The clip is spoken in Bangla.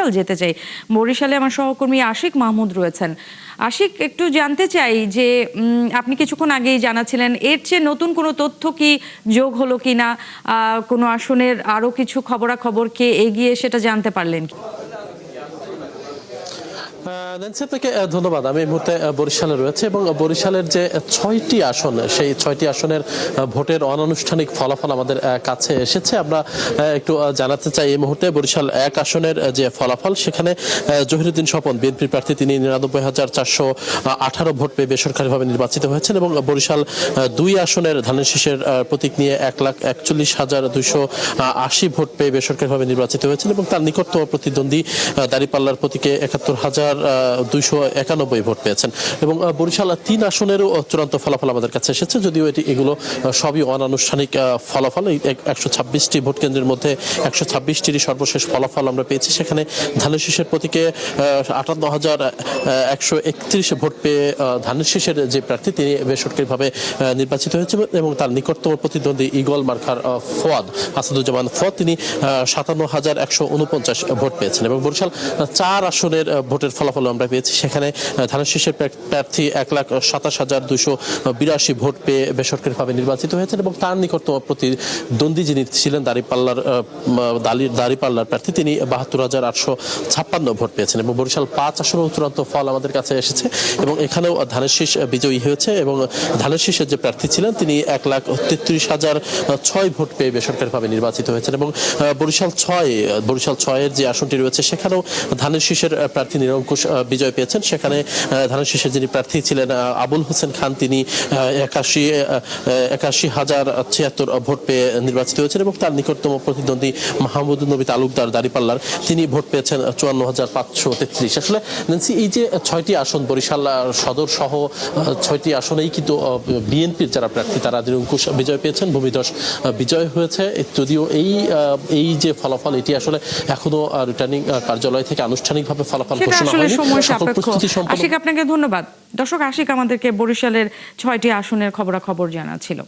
বরিশাল যেতে চাই। বরিশালে আমার সহকর্মী আশিক মাহমুদ রয়েছেন। আশিক, একটু জানতে চাই যে আপনি কিছুক্ষণ আগেই জানাচ্ছিলেন, এর চেয়ে নতুন কোনো তথ্য কি যোগ হলো কিনা, কোনো আসনের আরো কিছু খবরাখবর কে এগিয়ে সেটা জানতে পারলেন কি? ন্যান্সি, আপনাকে ধন্যবাদ। আমি এই মুহূর্তে বরিশালে রয়েছে এবং বরিশালের যে 6টি আসন, সেই 6টি আসনের ভোটের অনানুষ্ঠানিক ফলাফল আমাদের কাছে এসেছে। আমরা একটু জানাতে চাই এই মুহূর্তে বরিশাল 1 আসনের যে ফলাফল, সেখানে জহিরুদ্দিন স্বপন বিএনপি প্রার্থী, তিনি 99,418 ভোট পেয়ে বেসরকারিভাবে নির্বাচিত হয়েছেন এবং বরিশাল 2 আসনের ধানের শীষের প্রতীক নিয়ে 1,41,280 ভোট পেয়ে বেসরকারিভাবে নির্বাচিত হয়েছেন এবং তার নিকটতম প্রতিদ্বন্দ্বী দাঁড়িপাল্লার প্রতীকে 71,291 ভোট পেয়েছেন। এবং বরিশাল 3 আসনেরও চূড়ান্ত ফলাফল আমাদের কাছে এসেছে, যদিও এগুলো সবই অনানুষ্ঠানিক ফলাফল। 126টি ভোট কেন্দ্রের মধ্যে 126টিরই সর্বশেষ ফলাফল আমরা পেয়েছি। সেখানে ধানের শীষের প্রতীকে 58,131 ভোট পেয়ে ধানের শীষের যে প্রার্থী, তিনি বেসরকারিভাবে নির্বাচিত হয়েছে এবং তার নিকটতম প্রতিদ্বন্দ্বী ঈগল মার্কার আসাদুজ্জামান ফোয়াদ, তিনি 57,149 ভোট পেয়েছেন। এবং বরিশাল 4 আসনের ভোটের ফলাফল আমরা পেয়েছি। সেখানে ধানের শীষের প্রার্থী 1,27,282 ভোট পেয়ে বেসরকারিভাবে নির্বাচিত হয়েছেন এবং তার নিকটতম প্রতিদ্বন্দ্বী যিনি ছিলেন দাঁড়িপাল্লার প্রার্থী, তিনি 72,856 ভোট পেয়েছেন। এবং বরিশাল 5 আসনেও চূড়ান্ত ফল আমাদের কাছে এসেছে এবং এখানেও ধানের শীষ বিজয়ী হয়েছে এবং ধানের শীষের যে প্রার্থী ছিলেন, তিনি 1,33,006 ভোট পেয়ে বেসরকারিভাবে নির্বাচিত হয়েছেন। এবং বরিশাল 6-এর যে আসনটি রয়েছে, সেখানেও ধানের শীষের প্রার্থী নিরঙ্কুশ বিজয় পেয়েছেন। সেখানে ধানের শীষের যিনি প্রার্থী ছিলেন আবুল হোসেন খান, তিনি 81,076 ভোট পেয়ে নির্বাচিত হয়েছেন এবং তার নিকটতম প্রতিদ্বন্দ্বী মাহমুদুল নবী তালুকদার দাঁড়িপাল্লার, তিনি ভোট পেয়েছেন 54,533। আসলে ন্যান্সি, এই যে 6টি আসন, বরিশাল সদর সহ 6টি আসনেই কিন্তু বিএনপির যারা প্রার্থী, তারা নিরঙ্কুশ বিজয় পেয়েছেন, ভূমিধস বিজয় হয়েছে। যদিও এই যে ফলাফল, এটি আসলে এখনো রিটার্নিং কার্যালয় থেকে আনুষ্ঠানিকভাবে ফলাফল ঘোষণা হয়নি। সকল প্রস্তুতি সম্পন্ন। আশিক, আপনাকে ধন্যবাদ। দর্শক, আশিক আমাদেরকে বরিশালের 6টি আসনের খবরাখবর জানাচ্ছিল।